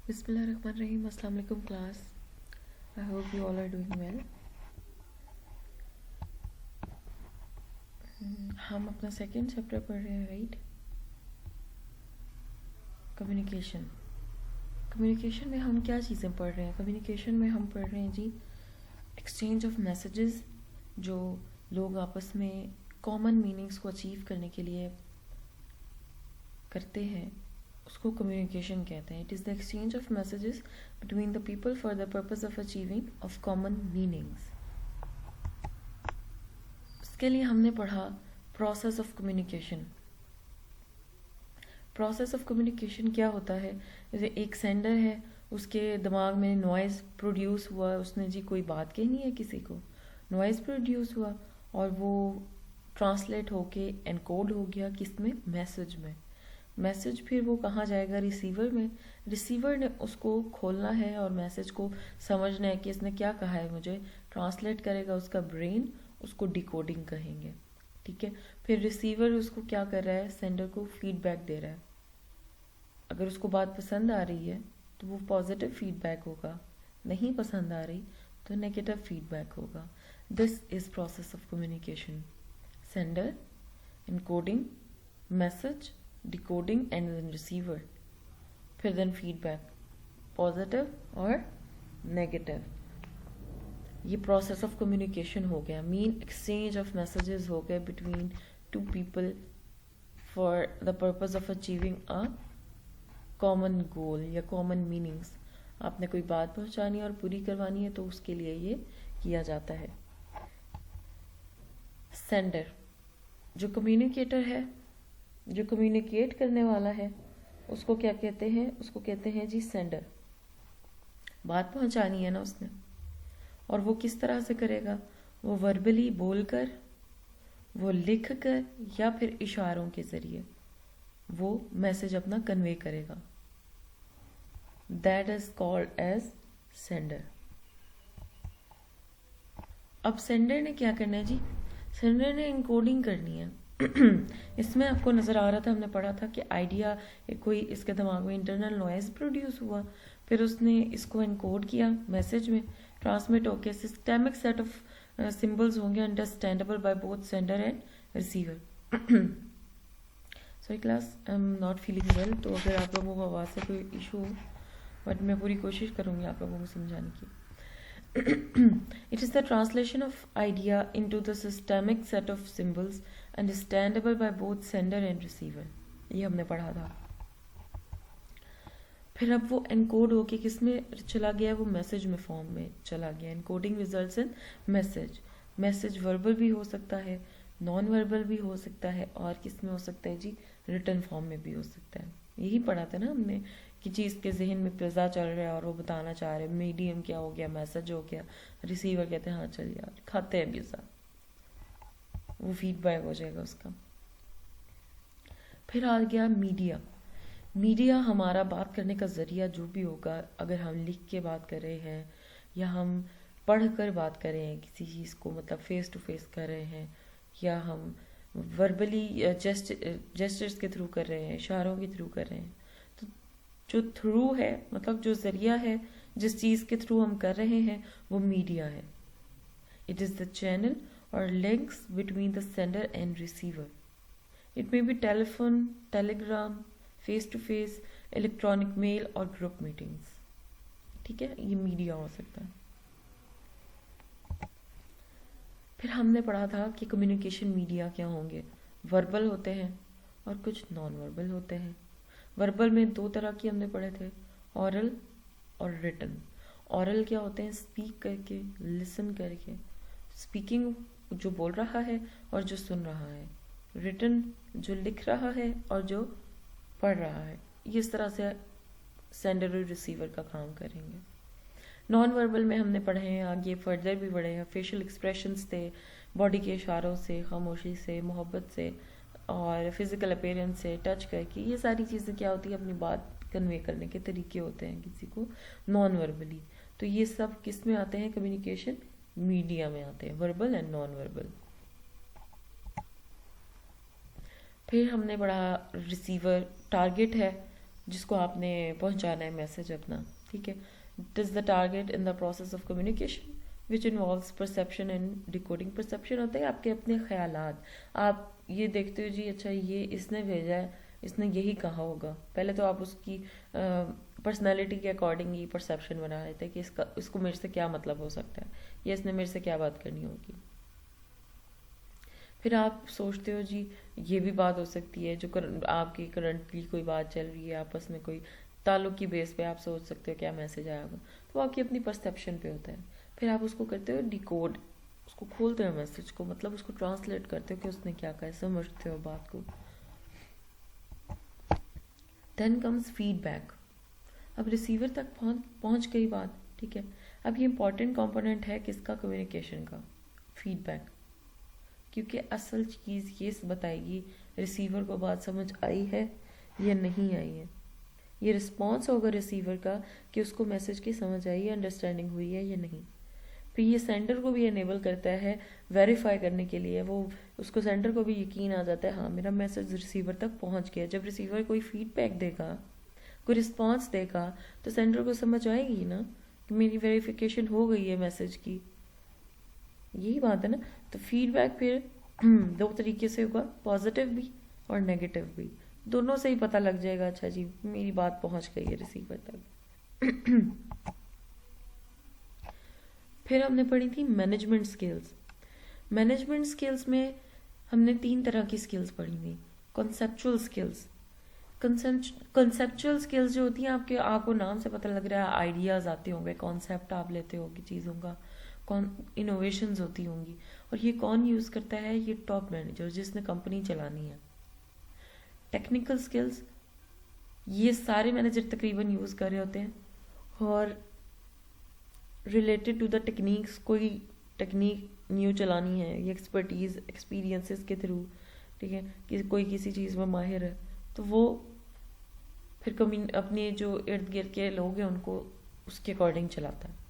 Bismillahirrahmanirrahim. Assalamu alaikum class. I hope you all are doing well. हम अपना second chapter पढ़ रहे हैं, राइट? कम्युनिकेशन। कम्युनिकेशन में हम क्या चीज़ें पढ़ रहे हैं? कम्युनिकेशन में हम पढ़ रहे हैं जी एक्सचेंज ऑफ मैसेजेस, जो लोग आपस में कॉमन मीनिंग्स को अचीव करने के लिए करते हैं, उसको कम्युनिकेशन कहते हैं. It is the exchange of messages between the people for the purpose of achieving of common meanings. इसके लिए हमने पढ़ा process of communication. Process of communication क्या होता है? जैसे एक सेंडर है, उसके दिमाग में नॉइज़ प्रोड्यूस हुआ, उसने जी कोई बात कहनी है किसी को, नॉइज़ प्रोड्यूस हुआ और वो ट्रांसलेट होके एनकोड हो गया किस में? मैसेज में. मैसेज फिर वो कहाँ जाएगा? रिसीवर में. रिसीवर ने उसको खोलना है और मैसेज को समझना है कि इसने क्या कहा है मुझे. ट्रांसलेट करेगा उसका ब्रेन, उसको डिकोडिंग कहेंगे. ठीक है. फिर रिसीवर उसको क्या कर रहा है? सेंडर को फीडबैक दे रहा है. अगर उसको बात पसंद आ रही है तो वो पॉजिटिव फीडबैक होगा, नहीं पसंद आ रही तो नेगेटिव फीडबैक होगा. This is process of communication. Sender, encoding, message, decoding and then receiver, फिर देन फीडबैक, पॉजिटिव और नेगेटिव. ये प्रोसेस ऑफ कम्युनिकेशन हो गया. मीन एक्सचेंज ऑफ मैसेजेस हो गए between two people for the purpose of achieving a common goal या common meanings. आपने कोई बात पहुंचानी और पूरी करवानी है तो उसके लिए ये किया जाता है. सेंडर, जो कम्युनिकेटर है, जो कम्युनिकेट करने वाला है, उसको क्या कहते हैं? उसको कहते हैं जी सेंडर. बात पहुंचानी है ना उसने, और वो किस तरह से करेगा? वो वर्बली बोलकर, वो लिख कर, या फिर इशारों के ज़रिए वो मैसेज अपना कन्वे करेगा. That is called as sender. अब सेंडर ने क्या करना है जी? सेंडर ने इनकोडिंग करनी है. इसमें आपको नज़र आ रहा था, हमने पढ़ा था कि आइडिया, कोई इसके दिमाग में इंटरनल नॉइज़ प्रोड्यूस हुआ, फिर उसने इसको इनकोड किया मैसेज में, ट्रांसमिट होके सिस्टेमिक सेट ऑफ सिंबल्स होंगे understandable by both sender and receiver. Sorry class, I am not feeling well, तो अगर आप लोगों को आवाज़ से कोई इशू हो, बट मैं पूरी कोशिश करूँगी आप लोगों को समझाने की. It is the translation of idea into the systemic set of symbols understandable by both sender and receiver. ये हमने पढ़ा था. फिर अब वो एनकोड होके किस में चला गया? वो मैसेज में फॉर्म में चला गया. Encoding results in message. Message verbal भी हो सकता है, नॉन वर्बल भी हो सकता है, और किस में हो सकता है जी? रिटन फॉर्म में भी हो सकता है. यही पढ़ा था ना हमने कि चीज़ के जहन में पिज़्ज़ा चल रहा है और वो बताना चाह रहे हैं मीडियम क्या हो गया, मैसेज हो गया, रिसीवर कहते हैं हाँ चल यार खाते हैं पिज़्ज़ा, वो फीडबैक हो जाएगा उसका. फिर आ गया मीडिया. मीडिया हमारा बात करने का ज़रिया जो भी होगा, अगर हम लिख के बात कर रहे हैं या हम पढ़ कर बात कर रहे हैं किसी चीज़ को, मतलब फेस टू फेस कर रहे हैं, या हम वर्बली जेस्चर्स के थ्रू कर रहे हैं, इशारों के थ्रू कर रहे हैं, तो जो थ्रू है, मतलब जो ज़रिया है जिस चीज़ के थ्रू हम कर रहे हैं, वो मीडिया है. इट इज़ द चैनल और links between the sender and receiver. It may be telephone, telegram, face to face, electronic mail और ग्रुप मीटिंग्स. ठीक है, ये मीडिया हो सकता है. फिर हमने पढ़ा था कि कम्युनिकेशन मीडिया क्या होंगे. वर्बल होते हैं और कुछ नॉन वर्बल होते हैं. वर्बल में दो तरह की हमने पढ़े थे, ऑरल और रिटन. ऑरल क्या होते हैं? स्पीक करके, लिसन करके, स्पीकिंग जो बोल रहा है और जो सुन रहा है. रिटन जो लिख रहा है और जो पढ़ रहा है. इस तरह से सेंडर और रिसीवर का काम करेंगे. नॉन वर्बल में हमने पढ़े हैं, आगे फर्दर भी पढ़े हैं. फेशियल एक्सप्रेशंस थे, बॉडी के इशारों से, खामोशी से, मोहब्बत से, और फिजिकल अपीयरेंस से, टच करके. ये सारी चीज़ें क्या होती है? अपनी बात कन्वे करने के तरीके होते हैं किसी को नॉन वर्बली. तो ये सब किस में आते हैं? कम्युनिकेशन मीडिया में आते हैं, वर्बल एंड नॉन वर्बल. फिर हमने पढ़ा रिसीवर टारगेट है, जिसको आपने पहुंचाना है मैसेज अपना, ठीक है। It is the target in the process of communication which involves perception and decoding. Perception होता है आपके अपने ख्यालात, आप ये देखते हो जी अच्छा ये इसने भेजा है, इसने यही कहा होगा। पहले तो आप उसकी पर्सनैलिटी के अकॉर्डिंग ही परसेप्शन बना लेते हैं कि इसको मेरे से क्या मतलब हो सकता है, या इसने मेरे से क्या बात करनी होगी। फिर आप सोचते हो जी ये भी बात हो सकती है, जो आपकी करंटली कोई बात चल रही है आपस में, कोई ताल्लुक की बेस पे आप सोच सकते हो क्या मैसेज आया होगा, तो आपकी अपनी परसेप्शन पे होता है। फिर आप उसको करते हो डिकोड, उसको खोलते हो मैसेज को, मतलब उसको ट्रांसलेट करते हो कि उसने क्या कहा, समझते हो बात को। Then comes feedback. अब रिसीवर तक पहुंच गई बात, ठीक है। अब ये इंपॉर्टेंट कंपोनेंट है किसका, कम्युनिकेशन का, फीडबैक। क्योंकि असल चीज़ ये बताएगी रिसीवर को बात समझ आई है या नहीं आई है। ये रिस्पॉन्स होगा रिसीवर का कि उसको मैसेज की समझ आई है, अंडरस्टैंडिंग हुई है या नहीं। फिर ये सेंडर को भी एनेबल करता है वेरीफाई करने के लिए, वो उसको सेंडर को भी यकीन आ जाता है हाँ मेरा मैसेज रिसीवर तक पहुंच गया। जब रिसीवर कोई फीडबैक देगा, कोई रिस्पॉन्स देगा, तो सेंडर को समझ आएगी ना कि मेरी वेरिफिकेशन हो गई है मैसेज की, यही बात है ना। तो फीडबैक फिर दो तरीके से होगा, पॉजिटिव भी और नेगेटिव भी, दोनों से ही पता लग जाएगा अच्छा जी मेरी बात पहुंच गई है रिसीवर तक। फिर हमने पढ़ी थी मैनेजमेंट स्किल्स। मैनेजमेंट स्किल्स में हमने 3 तरह की स्किल्स पढ़ी थी। कॉन्सेप्चुअल स्किल्स, कंसेप्चुअल स्किल्स जो होती हैं आपको नाम से पता लग रहा है आइडियाज आते होंगे, कॉन्सेप्ट आप लेते होंगे चीज़ों का, इनोवेशंस होती होंगी। और ये कौन यूज़ करता है, ये टॉप मैनेजर जिसने कंपनी चलानी है। टेक्निकल स्किल्स ये सारे मैनेजर तकरीबन यूज़ कर रहे होते हैं, और रिलेटेड टू द टेक्निक्स, कोई टेक्निक न्यू चलानी है, ये एक्सपर्टीज़ एक्सपीरियंसेस के थ्रू, ठीक है, कि कोई किसी चीज़ में माहिर है तो वो फिर अपने जो इर्द गिर्द के लोग हैं उनको उसके अकॉर्डिंग चलाता है।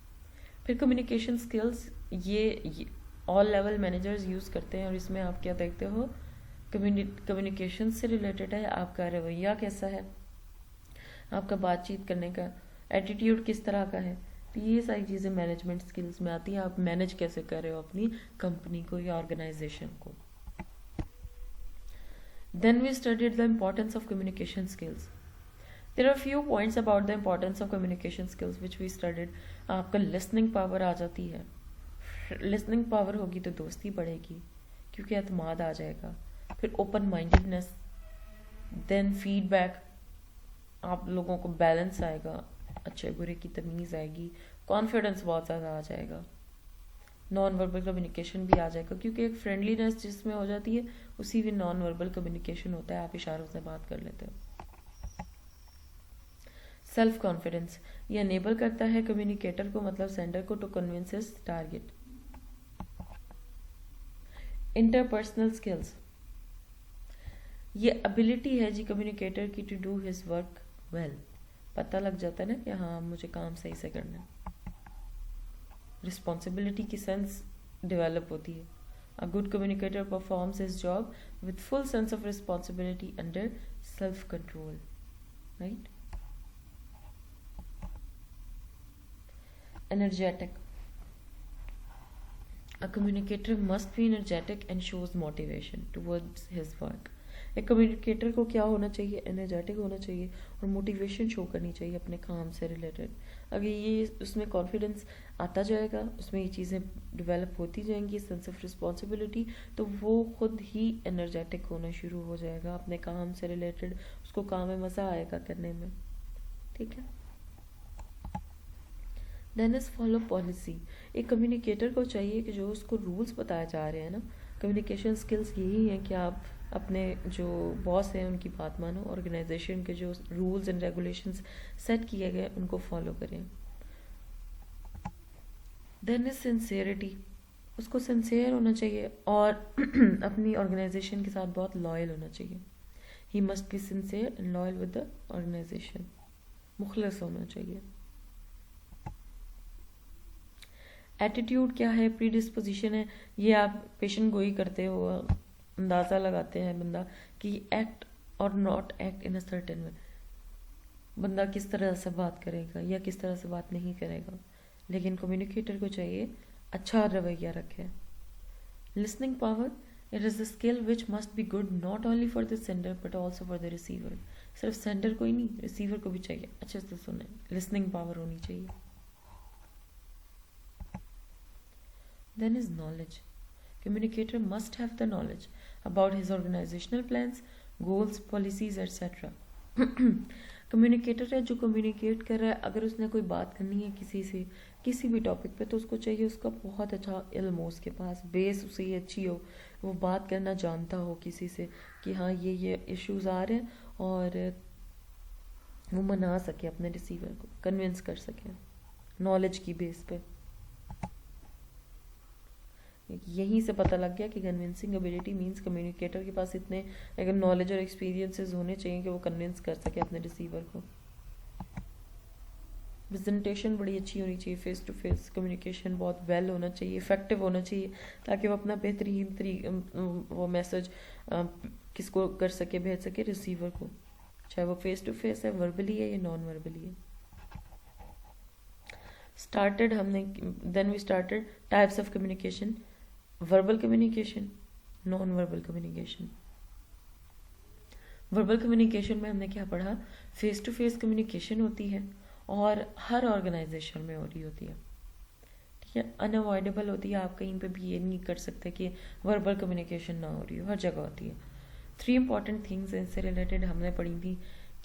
फिर कम्युनिकेशन स्किल्स ये ऑल लेवल मैनेजर्स यूज़ करते हैं, और इसमें आप क्या देखते हो, कम्युनिकेशन से रिलेटेड है, आपका रवैया कैसा है, आपका बातचीत करने का एटीट्यूड किस तरह का है। तो ये सारी चीज़ें मैनेजमेंट स्किल्स में आती हैं, आप मैनेज कैसे कर रहे हो अपनी कंपनी को या ऑर्गेनाइजेशन को। Then we studied the importance of communication skills. There are few points about the importance of communication skills which we studied. आपका listening power आ जाती है, listening power होगी तो दोस्ती बढ़ेगी क्योंकि एतमाद आ जाएगा। फिर open mindedness, then feedback, आप लोगों को बैलेंस आएगा, अच्छे बुरे की तमीज़ आएगी, कॉन्फिडेंस बहुत ज़्यादा आ जाएगा, नॉन वर्बल कम्युनिकेशन भी आ जाएगा क्योंकि एक फ्रेंडलीनेस जिसमें हो जाती है उसी में नॉन वर्बल कम्युनिकेशन होता है, आप इशारों से बात कर लेते हो। सेल्फ कॉन्फिडेंस ये अनेबल करता है कम्युनिकेटर को, मतलब सेंडर को, to convince his target. Interpersonal skills ये एबिलिटी है जी कम्युनिकेटर की to do his work well, पता लग जाता है ना कि हाँ मुझे काम सही से करना है। रिस्पॉन्सिबिलिटी की सेंस डेवलप होती है। A good communicator performs his job with full sense of responsibility under self control, right. Energetic, a communicator must be energetic and shows motivation towards his work. एक कम्युनिकेटर को क्या होना चाहिए, energetic होना चाहिए और मोटिवेशन शो करनी चाहिए अपने काम से रिलेटेड। अगर ये उसमें कॉन्फिडेंस आता जाएगा, उसमें ये चीज़ें डेवलप होती जाएंगी, सेंस ऑफ रिस्पॉन्सिबिलिटी, तो वो खुद ही एनर्जेटिक होना शुरू हो जाएगा अपने काम से रिलेटेड, उसको काम में मज़ा आएगा करने में, ठीक है। Then is follow policy. एक कम्युनिकेटर को चाहिए कि जो उसको रूल्स बताए जा रहे हैं ना, कम्युनिकेशन स्किल्स यही हैं कि आप अपने जो बॉस हैं उनकी बात मानो, ऑर्गेनाइजेशन के जो रूल्स एंड रेगुलेशंस सेट किए गए उनको फॉलो करें। देन इज सिंसियरिटी, उसको सिंसियर होना चाहिए और अपनी ऑर्गेनाइजेशन के साथ बहुत लॉयल होना चाहिए। He must be sincere and loyal with the organisation, मुखलिस होना चाहिए। एटीट्यूड क्या है, प्री डिस्पोजिशन है, ये आप पेशेंट गोई करते हो, अंदाज़ा लगाते हैं बंदा कि एक्ट और not act in a certain way. बंदा किस तरह से बात करेगा या किस तरह से बात नहीं करेगा, लेकिन कम्युनिकेटर को चाहिए अच्छा रवैया रखे। Listening power, it is the skill which must be good not only for the sender but also for the receiver. सिर्फ सेंडर को ही नहीं, रिसीवर को भी चाहिए अच्छे से सुने, लिसनिंग पावर होनी चाहिए। Then is knowledge. Communicator must have the knowledge about his organizational plans, goals, policies, etc. Communicator है जो कम्युनिकेट कर रहा है, अगर उसने कोई बात करनी है किसी से किसी भी टॉपिक पे, तो उसको चाहिए उसका बहुत अच्छा इल्म हो, उसके पास बेस उसकी अच्छी हो, वो बात करना जानता हो किसी से कि हाँ ये इश्यूज आ रहे हैं, और वो मना सके अपने रिसीवर को, कन्विंस कर सके नॉलेज की बेस पे। यहीं से पता लग गया कि कन्विंसिंग एबिलिटी मींस कम्युनिकेटर के पास इतने अगर नॉलेज और एक्सपीरियंसेस होने चाहिए कि वो कन्विंस कर सके अपने रिसीवर को। प्रेजेंटेशन बड़ी अच्छी होनी चाहिए, फेस टू फेस कम्युनिकेशन बहुत वेल होना चाहिए, इफेक्टिव होना चाहिए, ताकि वो अपना बेहतरीन वो मैसेज किसको कर सके, भेज सके रिसीवर को, चाहे वो फेस टू फेस है, वर्बली है या नॉन वर्बली है। Then we started types of communication, verbal communication, non verbal communication. Verbal communication में हमने क्या पढ़ा, फेस टू फेस कम्युनिकेशन होती है और हर ऑर्गेनाइजेशन में हो रही होती है, ठीक है, अनअवॉइडेबल होती है, आप कहीं पे भी ये नहीं कर सकते कि वर्बल कम्युनिकेशन ना हो रही हो, हर जगह होती है। 3 इंपॉर्टेंट थिंग्स इससे रिलेटेड हमने पढ़ी थी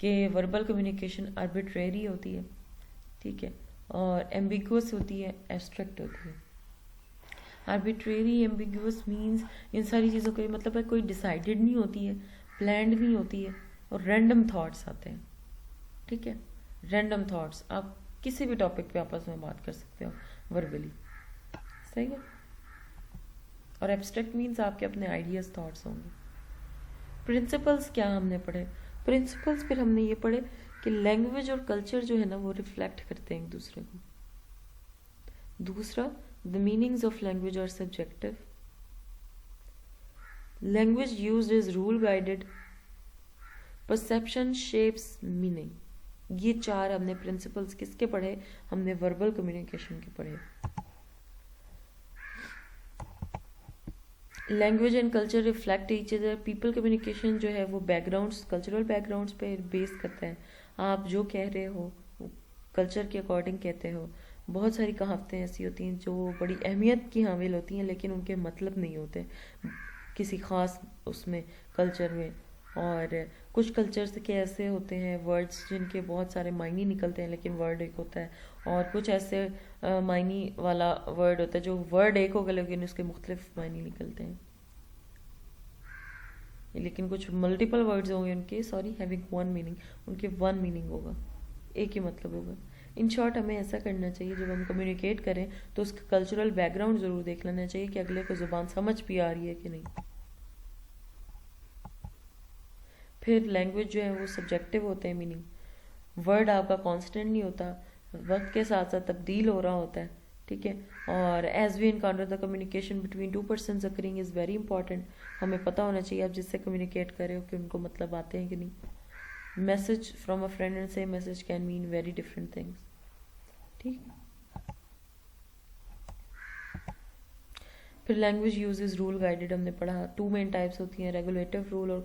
कि वर्बल कम्युनिकेशन आर्बिट्रेरी होती है, ठीक है, और एम्बिगुअस होती है, एब्स्ट्रैक्ट होती है। आर्बिट्रेरी एम्बिगुअस मीन्स इन सारी चीज़ों का मतलब है कोई डिसाइडेड नहीं होती है, प्लान्ड नहीं होती है, और रैंडम थॉट्स आते हैं, ठीक है, रैंडम थॉट्स, आप किसी भी टॉपिक पे आपस में बात कर सकते हो वर्बली, सही है। और एब्स्ट्रैक्ट मीन्स आपके अपने आइडियाज थॉट्स होंगे। प्रिंसिपल्स क्या हमने पढ़े, प्रिंसिपल्स फिर हमने ये पढ़े कि लैंग्वेज और कल्चर जो है ना वो रिफ्लेक्ट करते हैं एक दूसरे को। दूसरा, the meanings of language are subjective, language used is rule guided, perception shapes meaning. ये 4 हमने प्रिंसिपल्स किसके पढ़े, हमने वर्बल कम्युनिकेशन के पढ़े। Language and culture reflect each other, people communication जो है वो बैकग्राउंड्स, कल्चरल बैकग्राउंड्स पे बेस करता है, आप जो कह रहे हो कल्चर के अकॉर्डिंग कहते हो। बहुत सारी कहावतें ऐसी होती हैं जो बड़ी अहमियत की हामिल होती हैं, लेकिन उनके मतलब नहीं होते किसी ख़ास उसमें कल्चर में। और कुछ कल्चर्स के ऐसे होते हैं वर्ड्स जिनके बहुत सारे मायने निकलते हैं लेकिन वर्ड एक होता है, और कुछ ऐसे मायने वाला वर्ड होता है जो वर्ड एक होगा लेकिन उसके मुख्तलिफ मायने निकलते हैं। लेकिन कुछ मल्टीपल वर्ड्स होंगे उनके, सॉरी, हैविंग वन मीनिंग, उनके वन मीनिंग होगा, एक ही मतलब होगा। इन शॉर्ट हमें ऐसा करना चाहिए जब हम कम्युनिकेट करें तो उसका कल्चरल बैकग्राउंड ज़रूर देख लेना चाहिए कि अगले को ज़ुबान समझ भी आ रही है कि नहीं। फिर लैंग्वेज जो है वो सब्जेक्टिव होते हैं मीनिंग, वर्ड आपका कांस्टेंट नहीं होता, वक्त के साथ साथ तब्दील हो रहा होता है, ठीक है। और as we encounter the communication between 2 persons occurring is very important, हमें पता होना चाहिए आप जिससे कम्युनिकेट कर रहे हो कि उनको मतलब आते हैं कि नहीं। Message from a friend and same message can mean very different things, ठीक। फिर language use is rule guided हमने पढ़ा, 2 मेन टाइप्स होती हैं, रेगुलेटिव रूल और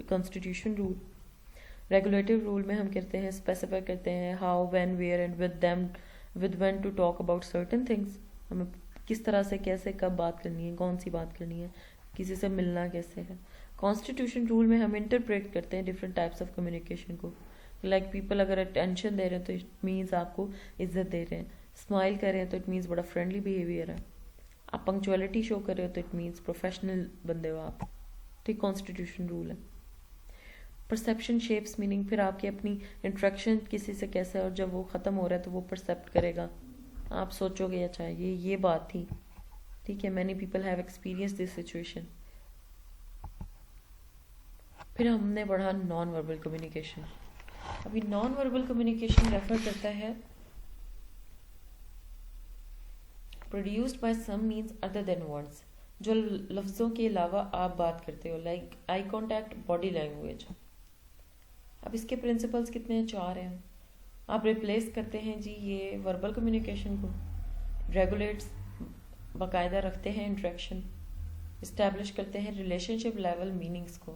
कॉन्स्टिट्यूशन रूल। रेगुलेटिव रूल में हम कहते हैं, स्पेसिफाई करते हैं how, when, where and with when to talk about certain things, हमें किस तरह से कैसे कब बात करनी है, कौन सी बात करनी है, किसी से मिलना कैसे है। कॉन्स्टिट्यूशन रूल में हम इंटरप्रेट करते हैं डिफरेंट टाइप्स ऑफ कम्युनिकेशन को, लाइक पीपल अगर अटेंशन दे रहे हैं तो इट मीन्स आपको इज्जत दे रहे हैं, स्माइल कर रहे हैं तो इट मीन्स बड़ा फ्रेंडली बिहेवियर है, आप पंक्चुअलिटी शो कर रहे हो तो इट मीन्स प्रोफेशनल बंदे हो आप, ठीक। कॉन्स्टिट्यूशन रूल है। परसेप्शन शेप्स मीनिंग, फिर आपकी अपनी इंट्रैक्शन किसी से कैसे है और जब वो ख़त्म हो रहा है तो वो परसेप्ट करेगा, आप सोचोगे अच्छा ये बात थी, ठीक है, many people have experience this situation. फिर हमने पढ़ा नॉन वर्बल कम्युनिकेशन। अभी नॉन वर्बल कम्युनिकेशन रेफर करता है produced by some means other than words, जो लफ्ज़ों के अलावा आप बात करते हो, like eye contact, body language, अब इसके प्रिंसिपल्स कितने हैं? 4 हैं। आप रिप्लेस करते हैं जी ये वर्बल कम्युनिकेशन को, रेगुलेट्स, बाकायदा रखते हैं इंट्रैक्शन, इस्टेब्लिश करते हैं रिलेशनशिप लेवल मीनिंग्स को,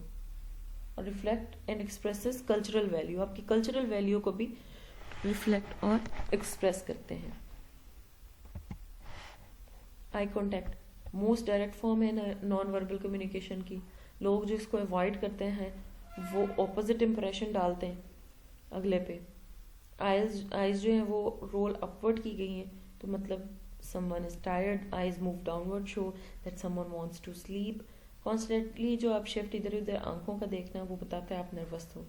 और reflect and expresses cultural value, आपकी कल्चरल वैल्यू को भी रिफ्लेक्ट और एक्सप्रेस करते हैं। Eye contact most direct form है नॉन वर्बल कम्युनिकेशन की। लोग जो इसको अवॉइड करते हैं वो ऑपोजिट इंप्रेशन डालते हैं अगले पे। आइज जो है वो रोल अपवर्ड की गई हैं, तो मतलब someone is tired, eyes move downward show that someone wants to sleep। Constantly जो आप शिफ्ट इधर उधर आंखों का देखना वो बताता है आप नर्वस हो।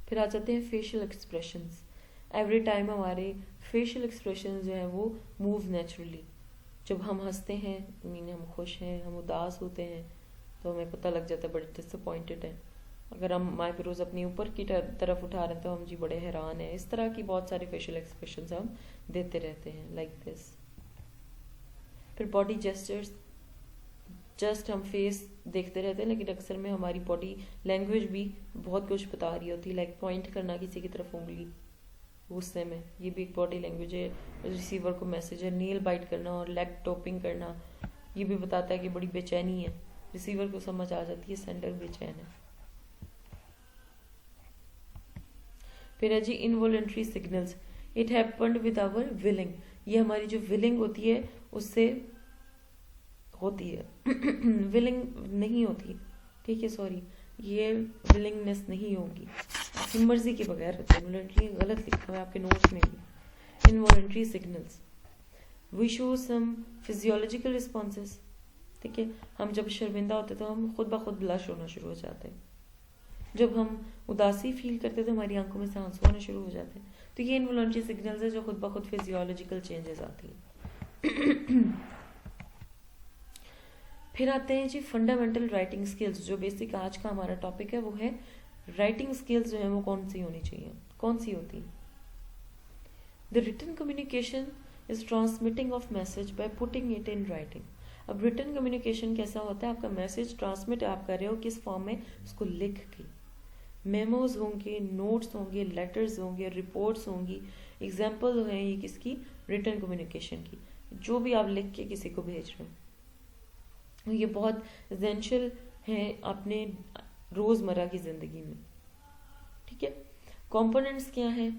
फिर आ जाते हैं फेशियल एक्सप्रेशंस। एवरी टाइम हमारे फेशियल एक्सप्रेशंस जो है वो मूव नेचुरली। जब हम हंसते हैं मीन हम खुश हैं, हम उदास होते हैं तो हमें पता लग जाता है बड़े डिसअपॉइंटेड हैं। अगर हम माइक्रोज अपनी ऊपर की तरफ उठा रहे हैं तो हम जी बड़े हैरान हैं। इस तरह की बहुत सारे फेशियल एक्सप्रेशंस हम देते रहते हैं लाइक दिस। फिर बॉडी जेस्चर्स, जस्ट हम फेस देखते रहते हैं लेकिन अक्सर में हमारी बॉडी लैंग्वेज भी बहुत कुछ बता रही होती है। लाइक पॉइंट करना किसी की तरफ उंगली गुस्से में, ये भी एक बॉडी लैंग्वेज है। रिसीवर को मैसेज है। नील बाइट करना और लेग टॉपिंग करना ये भी बताता है कि बड़ी बेचैनी है। रिसीवर को समझ आ जाती है सेंडर बेचैन है। फिर है जी involuntary signals. It happened with our willing. ये हमारी जो विलिंग होती है उससे होती है विलिंग नहीं होती, ठीक है, सॉरी, ये विलिंगनेस नहीं होगी, आपकी मर्जी के बगैर होती है। इनवॉलेंट्री गलत लिखा हुआ है आपके नोट्स में भी। Involuntary signals, we show some physiological responses, ठीक है। हम जब शर्मिंदा होते तो हम खुद ब खुद ब्लश होना शुरू हो जाते हैं। जब हम उदासी फील करते तो हमारी आंखों में से आंसू आना शुरू हो जाते हैं। तो ये इनवॉलेंट्री सिग्नल्स है जो खुद ब खुद फिजियोलॉजिकल चेंजेस आती है। फिर आते हैं जी फंडामेंटल राइटिंग स्किल्स। जो बेसिक आज का हमारा टॉपिक है वो है राइटिंग स्किल्स जो है वो कौन सी होनी चाहिए, कौन सी होती। The written communication is transmitting of message by putting it in writing. अब रिटन कम्युनिकेशन कैसा होता है? आपका मैसेज ट्रांसमिट आप कर रहे हो किस फॉर्म में? उसको लिख के। मेमोज होंगे, नोट्स होंगे, लेटर्स होंगे, रिपोर्ट्स होंगी। एग्जाम्पल है ये किसकी? रिटन कम्युनिकेशन की। जो भी आप लिख के किसी को भेज रहे हो ये बहुत एसेंशियल है अपने रोज़मर्रा की ज़िंदगी में, ठीक है। कंपोनेंट्स क्या हैं?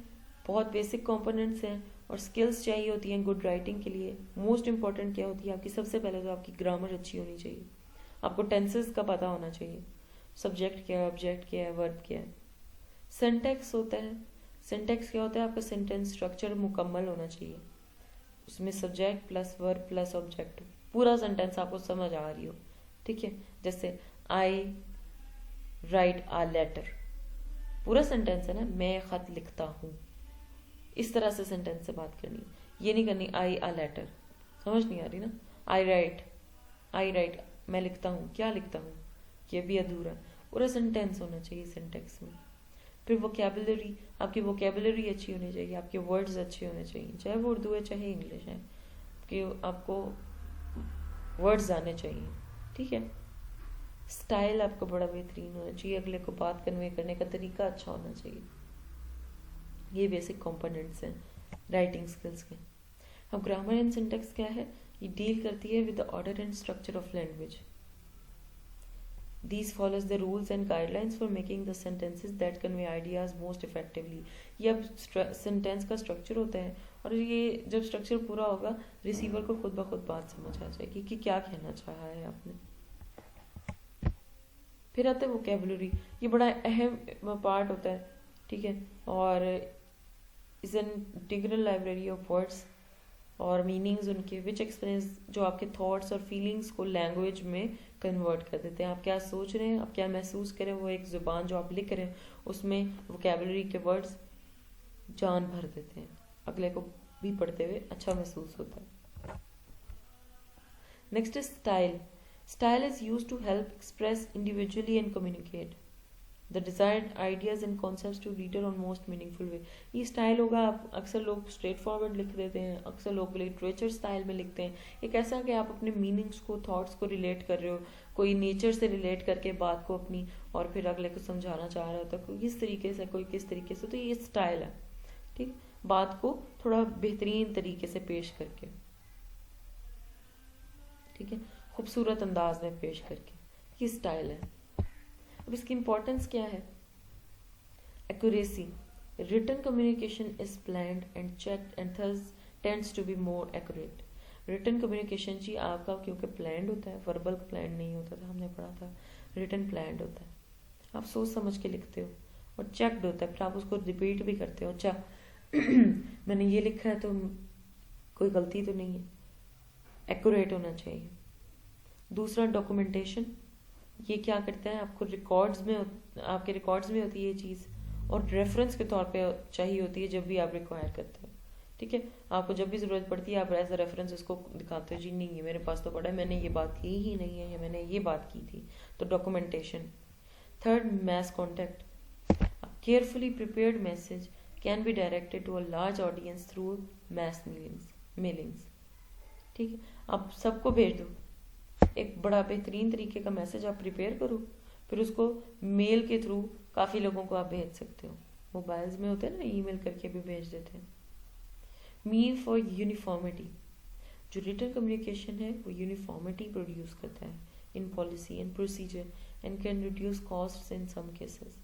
बहुत बेसिक कंपोनेंट्स हैं और स्किल्स चाहिए होती हैं गुड राइटिंग के लिए। मोस्ट इंपॉर्टेंट क्या होती है आपकी? सबसे पहले तो आपकी ग्रामर अच्छी होनी चाहिए, आपको टेंसेस का पता होना चाहिए, सब्जेक्ट क्या है, ऑब्जेक्ट क्या है, वर्ब क्या है। सिंटैक्स होता है। सिंटैक्स क्या होता है? आपका सेंटेंस स्ट्रक्चर मुकम्मल होना चाहिए, उसमें subject plus verb plus object, पूरा सेंटेंस आपको समझ आ रही हो, ठीक है। जैसे आई राइट आ लेटर, पूरा सेंटेंस है ना, मैं खत लिखता हूँ, इस तरह से सेंटेंस से बात करनी। ये नहीं करनी आई आ लेटर, समझ नहीं आ रही ना। आई राइट मैं लिखता हूँ, क्या लिखता हूँ, ये भी अधूरा। पूरा सेंटेंस होना चाहिए सिंटेक्स में। फिर वोकैबुलरी, आपकी वोकैबुलरी अच्छी होनी चाहिए, आपके वर्ड्स अच्छे होने चाहिए, चाहे वो उर्दू है चाहे इंग्लिश है, कि आपको वर्ड्स आने चाहिए, ठीक है। स्टाइल आपका बड़ा बेहतरीन होना चाहिए, अगले को बात कन्वे करने का तरीका अच्छा होना चाहिए। ये बेसिक कंपोनेंट्स हैं राइटिंग स्किल्स के। अब ग्रामर एंड सिंटेक्स क्या है? ये डील करती है with the order and structure of language. These follows the rules and guidelines for making the sentences that convey ideas most effectively। ये अब सेंटेंस का स्ट्रक्चर होता है और ये जब स्ट्रक्चर पूरा होगा रिसीवर को खुद ब खुद बात समझ आ जाएगी कि क्या कहना चाहा है आपने। फिर आता है वोकैबुलरी, ये बड़ा अहम पार्ट होता है, ठीक है, और is an integral library of words और मीनिंग्स उनके विच एक्सपीरियंस, जो आपके थॉट्स और फीलिंग्स को लैंग्वेज में कन्वर्ट कर देते हैं। आप क्या सोच रहे हैं, आप क्या महसूस करें, वो एक ज़ुबान जो आप लिख रहे हैं उसमें वोकैबुलरी के वर्ड्स जान भर देते हैं, अगले को भी पढ़ते हुए अच्छा महसूस होता है। Next is style. Style is use to help express individually and communicate the desired ideas and concepts to reader on most meaningful way. ये स्टाइल होगा, आप अक्सर लोग स्ट्रेट फॉरवर्ड लिख देते हैं, अक्सर लोग लिटरेचर स्टाइल में लिखते हैं। एक ऐसा कि आप अपने मीनिंग्स को, थॉट्स को रिलेट कर रहे हो, कोई नेचर से रिलेट करके बात को अपनी और फिर अगले को समझाना चाह रहा होता है, कोई किस तरीके से, कोई किस तरीके से, तो ये स्टाइल है। ठीक, बात को थोड़ा बेहतरीन तरीके से पेश करके, ठीक है, खूबसूरत अंदाज में पेश करके, ये स्टाइल है। अब इसकी इंपॉर्टेंस क्या है? Accuracy, written communication is planned and checked and thus tends to be more accurate. Written communication जी आपका क्योंकि प्लान्ड होता है, वर्बल प्लान्ड नहीं होता था, हमने पढ़ा था, रिटन प्लान्ड होता है, आप सोच समझ के लिखते हो, और चेक्ड होता है, फिर आप उसको रिपीट भी करते हो, अच्छा मैंने ये लिखा है तो कोई गलती तो नहीं है, एक्यूरेट होना चाहिए। दूसरा डॉक्यूमेंटेशन, ये क्या करता है, आपको रिकॉर्ड्स में, आपके रिकॉर्ड्स में होती है ये चीज़, और रेफरेंस के तौर पे चाहिए होती है जब भी आप रिक्वायर करते हो। ठीक है, आपको जब भी ज़रूरत पड़ती है आप एज अ रेफरेंस इसको दिखाते हो, जी नहीं मेरे पास तो पड़ा है, मैंने ये बात की ही नहीं है, या मैंने ये बात की थी, तो documentation. Third, mass contact, carefully prepared message can be directed to a large audience through mass mailings. ठीक है, आप सबको भेज दो, एक बड़ा बेहतरीन तरीके का मैसेज आप प्रिपेयर करो, फिर उसको मेल के थ्रू काफ़ी लोगों को आप भेज सकते हो, मोबाइल्स में होते हैं ना, ईमेल करके भी भेज देते हैं। मीन फॉर यूनिफॉर्मिटी, जो रिटन कम्युनिकेशन है वो यूनिफॉर्मिटी प्रोड्यूस करता है in policy and procedure and can reduce cost in some cases.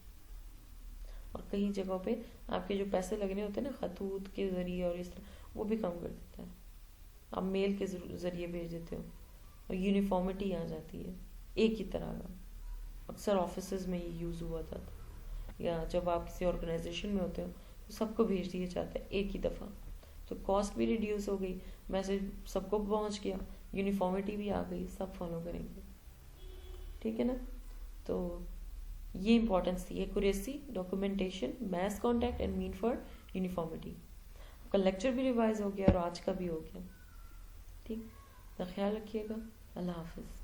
और कई जगहों पे आपके जो पैसे लगने होते हैं ना खतूत के जरिए और इस तरह, वो भी कम कर देता है, आप मेल के जरिए भेज देते हो और यूनिफॉर्मिटी आ जाती है एक ही तरह का। अक्सर ऑफिसेज में ये यूज़ हुआ था, या जब आप किसी ऑर्गेनाइजेशन में होते हो तो सबको भेज दिए जाते हैं एक ही दफ़ा, तो कॉस्ट भी रिड्यूस हो गई, मैसेज सबको पहुंच गया, यूनिफॉर्मिटी भी आ गई, सब फॉलो करेंगे। ठीक है ना, तो ये इंपॉर्टेंस थी, accuracy, documentation, mass contact and mean for uniformity. आपका लेक्चर भी रिवाइज हो गया और आज का भी हो गया। ठीक, तो ख्याल रखिएगा, अल्लाह हाफिज़।